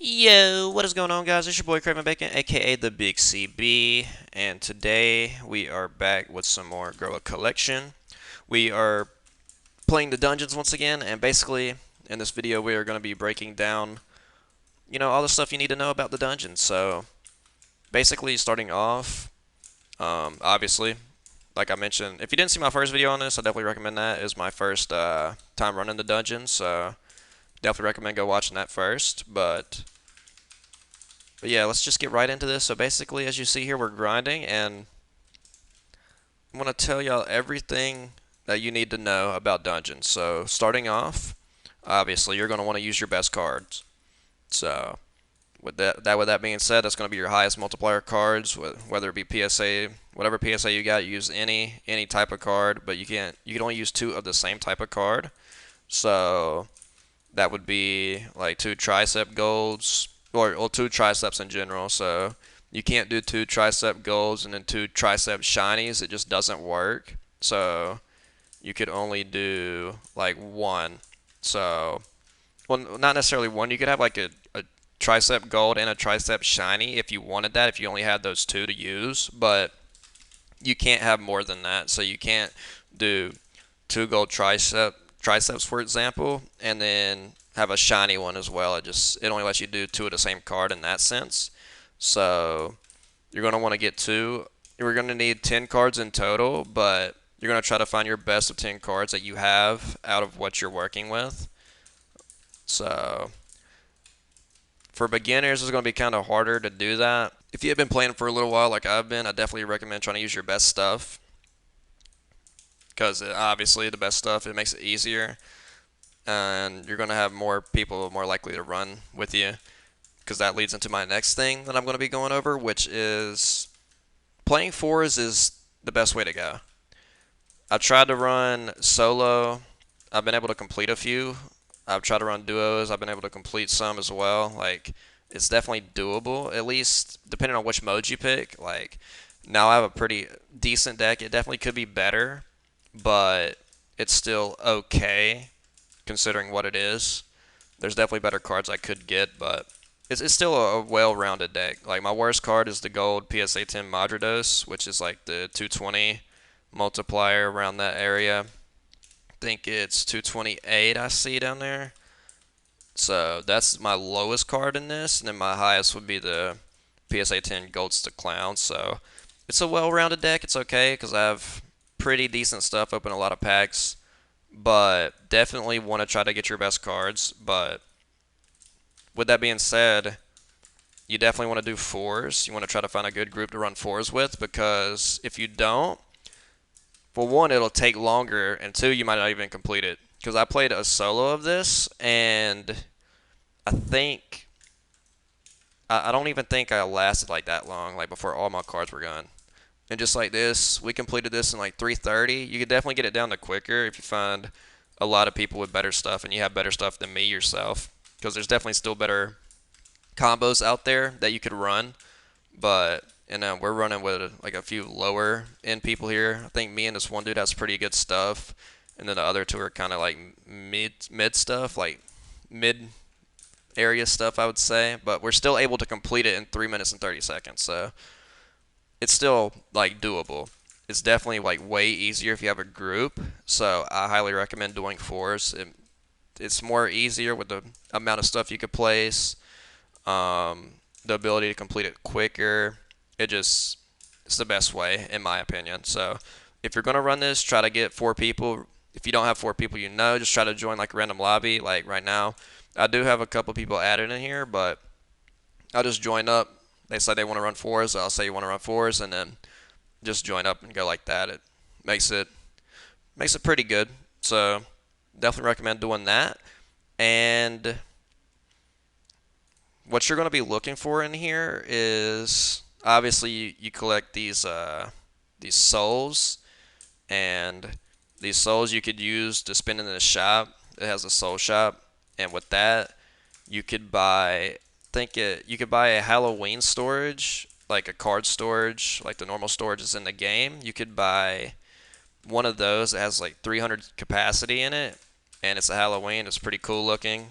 Yo, what is going on, guys? It's your boy Craven Bacon, aka the Big CB, and today we are back with some more Grow a Collection. We are playing the dungeons once again, and basically in this video we are going to be breaking down, all the stuff you need to know about the dungeons. So basically, starting off, obviously, like I mentioned, if you didn't see my first video on this, I definitely recommend that. It was my first time running the dungeons, so definitely recommend go watching that first. But yeah, let's just get right into this. So basically, as you see here, we're grinding, and I'm going to tell y'all everything that you need to know about dungeons. So starting off, obviously, you're going to want to use your best cards. So with that being said, that's going to be your highest multiplier cards, whether it be PSA, whatever PSA you got, use any type of card, but you can only use two of the same type of card. So that would be like two tricep golds, or two triceps in general. So you can't do two tricep golds and then two tricep shinies. It just doesn't work. So you could only do like one. So, well, not necessarily one. You could have like a tricep gold and a tricep shiny if you wanted that, if you only had those two to use. But you can't have more than that. So you can't do two gold triceps, for example, and then have a shiny one as well. It only lets you do two of the same card in that sense. So you're gonna want to get two. You're gonna need 10 cards in total, but you're gonna try to find your best of 10 cards that you have out of what you're working with. So for beginners, it's gonna be kind of harder to do that. If you have been playing for a little while, like I've been, I definitely recommend trying to use your best stuff because obviously the best stuff, it makes it easier, and you're going to have more people more likely to run with you, because that leads into my next thing that I'm going to be going over, which is playing fours is the best way to go. I've tried to run solo. I've been able to complete a few. I've tried to run duos. I've been able to complete some as well. Like, it's definitely doable, at least depending on which mode you pick. Like, now I have a pretty decent deck. It definitely could be better, but it's still okay considering what it is. There's definitely better cards I could get, but it's still a well-rounded deck. Like, my worst card is the gold PSA 10 Madrados, which is like the 220 multiplier around that area. I think it's 228 I see down there. So that's my lowest card in this, and then my highest would be the PSA 10 Golds to Clown. So it's a well-rounded deck. It's okay because I have pretty decent stuff, open a lot of packs, but definitely want to try to get your best cards. But with that being said, you definitely want to do fours. You want to try to find a good group to run fours with, because if you don't, well, one, it'll take longer, and two, you might not even complete it. Because I played a solo of this, and I think I don't even think I lasted like that long, like before all my cards were gone. And just like this, we completed this in like 3:30. You could definitely get it down to quicker if you find a lot of people with better stuff, and you have better stuff than me yourself. Because there's definitely still better combos out there that you could run, but we're running with like a few lower end people here. I think me and this one dude has pretty good stuff, and then the other two are kind of like mid stuff, like mid area stuff, I would say. But we're still able to complete it in 3 minutes and 30 seconds, so it's still like doable. It's definitely like way easier if you have a group, so I highly recommend doing fours. It's more easier with the amount of stuff you could place, the ability to complete it quicker. It's the best way in my opinion. So if you're gonna run this, try to get 4 people. If you don't have 4 people, just try to join like a random lobby. Like right now, I do have a couple people added in here, but I'll just join up. They say they want to run fours, I'll say you want to run fours, and then just join up and go like that. It makes it makes it pretty good. So definitely recommend doing that. And what you're going to be looking for in here is obviously you collect these souls, and these souls you could use to spend in the shop. It has a soul shop, and with that you could buy you could buy a Halloween storage, like a card storage, like the normal storage is in the game. You could buy one of those that has like 300 capacity in it, and it's a Halloween. It's pretty cool looking.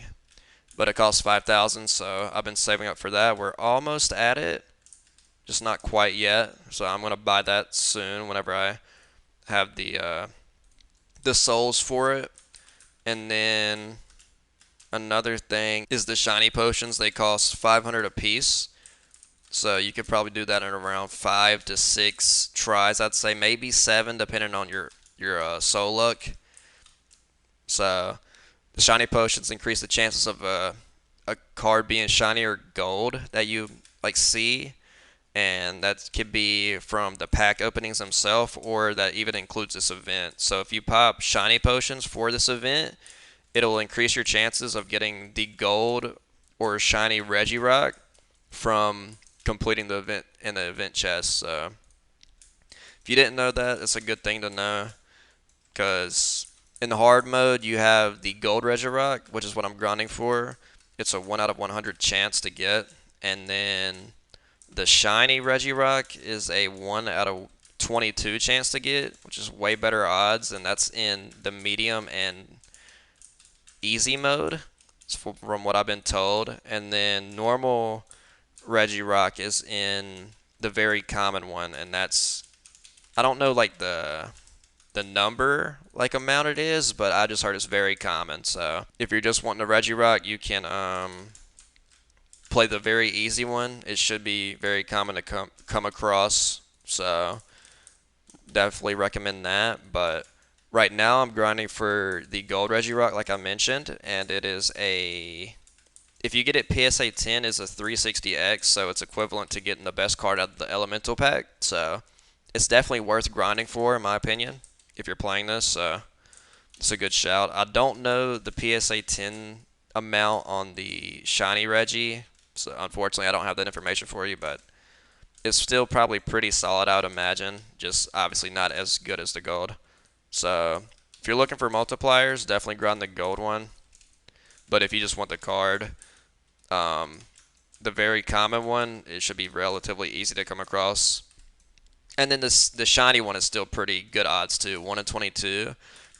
but it costs 5,000, so I've been saving up for that. We're almost at it, just not quite yet. So I'm gonna buy that soon whenever I have the souls for it. And then another thing is the shiny potions. They cost 500 a piece. So you could probably do that in around 5 to 6 tries. I'd say maybe 7, depending on your soul luck. So the shiny potions increase the chances of a card being shiny or gold that you like see, and that could be from the pack openings themselves, or that even includes this event. So if you pop shiny potions for this event, it'll increase your chances of getting the gold or shiny Regirock from completing the event in the event chest. So if you didn't know that, it's a good thing to know, because in the hard mode you have the gold Regirock, which is what I'm grinding for. It's a 1 out of 100 chance to get, and then the shiny Regirock is a 1 out of 22 chance to get, which is way better odds, and that's in the medium and easy mode, from what I've been told. And then normal Regirock is in the very common one, and that's, I don't know like the number like amount it is, but I just heard it's very common. So if you're just wanting a Regirock, you can play the very easy one. It should be very common to come across. So definitely recommend that. But right now I'm grinding for the gold Regirock, like I mentioned, and it is a, if you get it PSA 10, is a 360X, so it's equivalent to getting the best card out of the Elemental pack. So it's definitely worth grinding for, in my opinion, if you're playing this. So it's a good shout. I don't know the PSA 10 amount on the shiny Reggie, so unfortunately I don't have that information for you, but it's still probably pretty solid, I would imagine. Just obviously not as good as the gold. So if you're looking for multipliers, definitely grind the gold one. But if you just want the card, um, the very common one, it should be relatively easy to come across. And then the shiny one is still pretty good odds too, 1 in 22.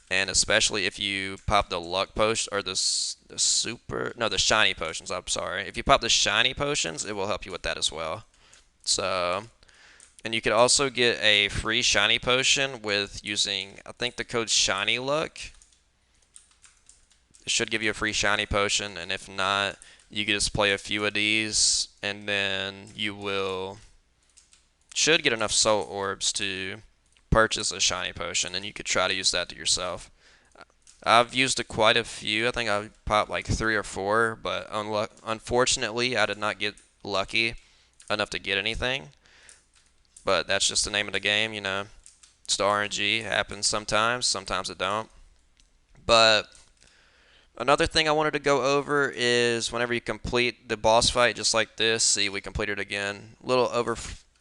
And especially if you pop the luck potion, or the super, no, the shiny potions, I'm sorry. If you pop the shiny potions, it will help you with that as well. So, and you could also get a free shiny potion with using, I think, the code shiny luck. It should give you a free shiny potion, and if not, you can just play a few of these, and then you should get enough soul orbs to purchase a shiny potion, and you could try to use that to yourself. I've used quite a few. I think I popped like 3 or 4, but unfortunately, I did not get lucky enough to get anything. But that's just the name of the game, you know. It's the RNG. It happens sometimes. Sometimes it don't. But another thing I wanted to go over is whenever you complete the boss fight, just like this. See, we completed again. A little over,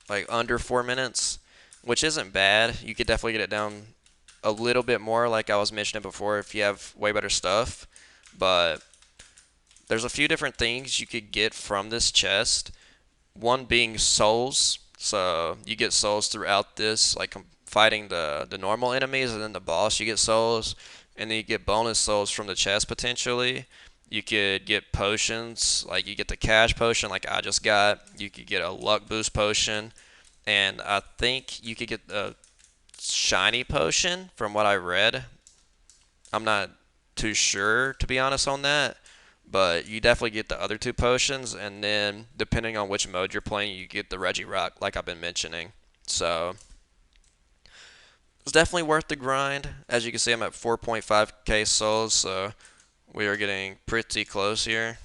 like under 4 minutes, which isn't bad. You could definitely get it down a little bit more, like I was mentioning before, if you have way better stuff. But there's a few different things you could get from this chest. One being souls. So you get souls throughout this, like fighting the normal enemies, and then the boss you get souls, and then you get bonus souls from the chest potentially. You could get potions, like you get the cash potion like I just got. You could get a luck boost potion, and I think you could get a shiny potion from what I read. I'm not too sure, to be honest, on that, but you definitely get the other 2 potions, and then depending on which mode you're playing, you get the Regirock, like I've been mentioning. So it's definitely worth the grind. As you can see, I'm at 4.5k souls, so we are getting pretty close here.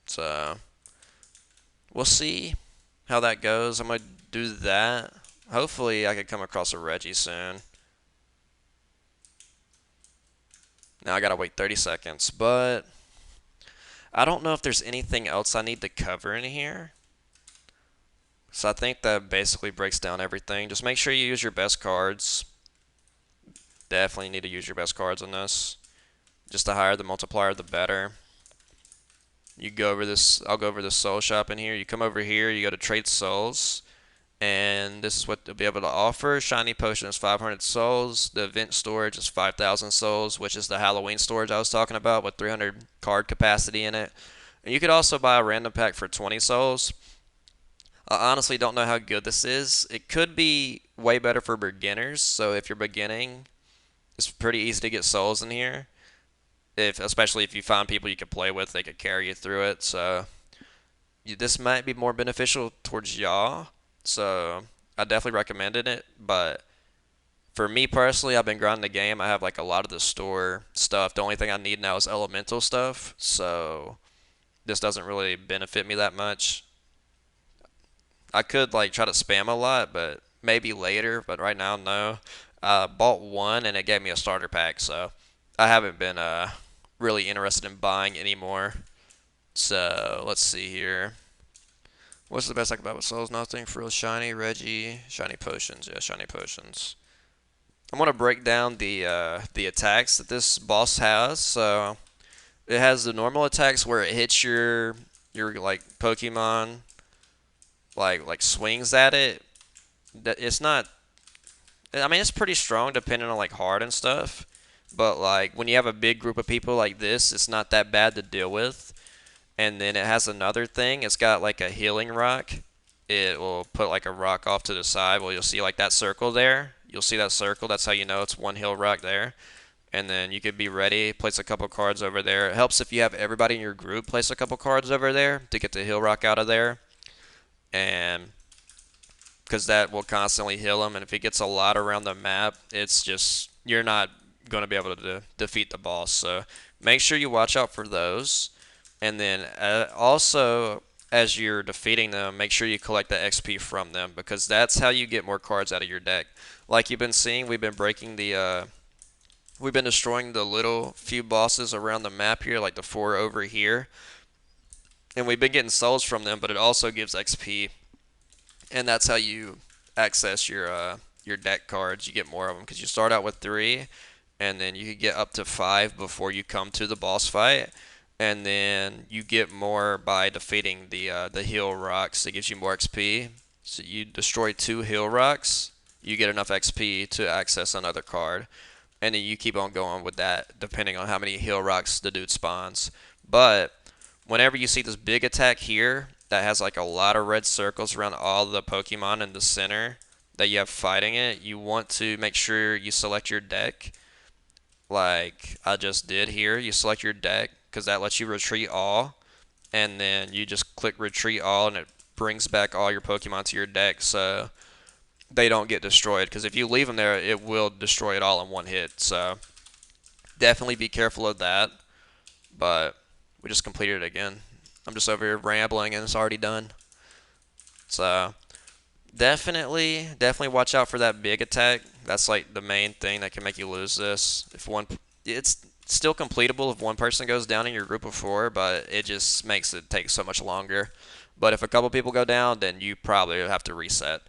So we'll see how that goes. I'm going to do that. Hopefully I can come across a Reggie soon. Now I gotta wait 30 seconds, but I don't know if there's anything else I need to cover in here. So I think that basically breaks down everything. Just make sure you use your best cards. Definitely need to use your best cards on this. Just the higher the multiplier, the better. You go over this, I'll go over the soul shop in here. You come over here, you go to trade souls, And this is what they'll be able to offer. Shiny Potion is 500 souls. The event storage is 5,000 souls, which is the Halloween storage I was talking about with 300 card capacity in it. And you could also buy a random pack for 20 souls. I honestly don't know how good this is. It could be way better for beginners. So if you're beginning, it's pretty easy to get souls in here. Especially if you find people you can play with, they could carry you through it. So this might be more beneficial towards y'all. So I definitely recommended it. But for me personally, I've been grinding the game. I have like a lot of the store stuff. The only thing I need now is elemental stuff. So this doesn't really benefit me that much. I could like try to spam a lot, but maybe later. But right now, no. I bought one and it gave me a starter pack, so I haven't been really interested in buying anymore. So let's see here. What's the best I can buy with souls? Nothing. Frill, shiny, Reggie, shiny potions. Yeah, shiny potions. I'm gonna break down the attacks that this boss has. So it has the normal attacks where it hits your like Pokemon like swings at it. It's not. I mean, it's pretty strong depending on like hard and stuff. But like when you have a big group of people like this, it's not that bad to deal with. And then it has another thing. It's got like a healing rock. It will put like a rock off to the side. Well, you'll see like that circle there. You'll see that circle. That's how you know it's one heal rock there. And then you could be ready. Place a couple cards over there. It helps if you have everybody in your group place a couple cards over there to get the heal rock out of there. And because that will constantly heal him. And if he gets a lot around the map, it's just you're not going to be able to defeat the boss. So make sure you watch out for those. And then also, as you're defeating them, make sure you collect the XP from them because that's how you get more cards out of your deck. Like you've been seeing, we've been destroying the little few bosses around the map here, like the four over here, and we've been getting souls from them. But it also gives XP, and that's how you access your deck cards. You get more of them because you start out with 3, and then you can get up to 5 before you come to the boss fight. And then you get more by defeating the heal rocks. It gives you more XP. So you destroy 2 heal rocks, you get enough XP to access another card, and then you keep on going with that depending on how many heal rocks the dude spawns. But whenever you see this big attack here that has like a lot of red circles around all the Pokemon in the center that you have fighting it, you want to make sure you select your deck like I just did here. You select your deck because that lets you retreat all, and then you just click retreat all and it brings back all your Pokemon to your deck so they don't get destroyed, because if you leave them there it will destroy it all in one hit. So definitely be careful of that. But we just completed it again. I'm just over here rambling and it's already done. So definitely watch out for that big attack. That's like the main thing that can make you lose this. It's still completable if one person goes down in your group of 4, but it just makes it take so much longer. But if a couple people go down, then you probably have to reset.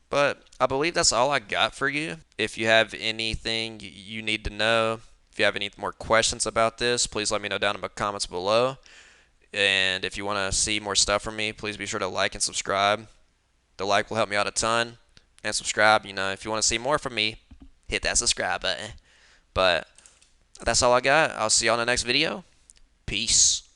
But I believe that's all I got for you. If you have anything you need to know, if you have any more questions about this, please let me know down in the comments below. And if you want to see more stuff from me, please be sure to like and subscribe. The like will help me out a ton. And subscribe, if you want to see more from me, hit that subscribe button. But that's all I got. I'll see you on the next video. Peace.